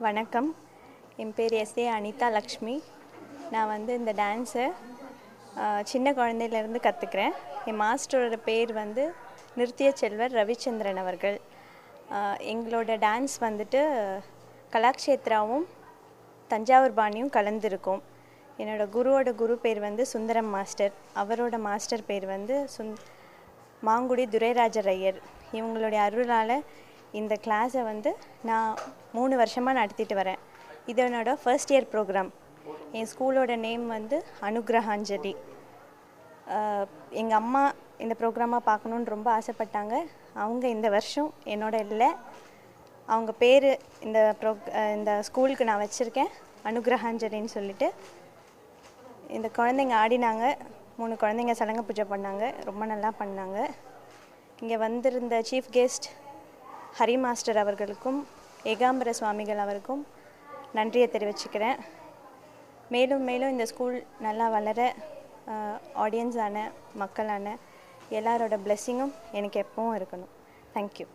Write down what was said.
வணக்கம். என் பேர் எஸ்.ஏ. அனிதா லக்ஷ்மி. நான் வந்து இந்த டான்ஸை சின்ன குழந்தையிலேருந்து கற்றுக்கிறேன். என் மாஸ்டரோட பேர் வந்து நிருத்திய செல்வர் ரவிச்சந்திரன் அவர்கள். எங்களோட டான்ஸ் வந்துட்டு கலாக்ஷேத்ராவும் தஞ்சாவூர் பாணியும் கலந்துருக்கும். என்னோடய குருவோட குரு பேர் வந்து சுந்தரம் மாஸ்டர். அவரோட மாஸ்டர் பேர் வந்து மாங்குடி துரைராஜர் ஐயர். இவங்களுடைய அருளால் இந்த கிளாஸை வந்து நான் 3 வருஷமாக நடத்திட்டு வரேன். இது என்னோடய ஃபர்ஸ்ட் இயர் ப்ரோக்ராம். என் ஸ்கூலோட நேம் வந்து அனுகிரகாஞ்சலி. எங்கள் அம்மா இந்த ப்ரோக்ராமாக பார்க்கணுன்னு ரொம்ப ஆசைப்பட்டாங்க. அவங்க இந்த வருஷம் என்னோட இல்லை, அவங்க பேர் இந்த ஸ்கூலுக்கு நான் வச்சுருக்கேன், அனுகிரகாஞ்சலின்னு சொல்லிட்டு. இந்த குழந்தைங்க ஆடினாங்க. 3 குழந்தைங்க சலங்க பூஜை பண்ணாங்க, ரொம்ப நல்லா பண்ணாங்க. இங்கே வந்திருந்த சீஃப் கெஸ்ட் ஹரி மாஸ்டர் அவர்களுக்கும் ஏகாம்பர சுவாமிகள் அவருக்கும் நன்றியை தெரிவிச்சுக்கிறேன். மேலும் மேலும் இந்த ஸ்கூல் நல்லா வளர ஆடியன்ஸான மக்களான எல்லாரோட பிளெஸ்ஸிங்கும் எனக்கு எப்பவும் இருக்கணும். தேங்க்யூ.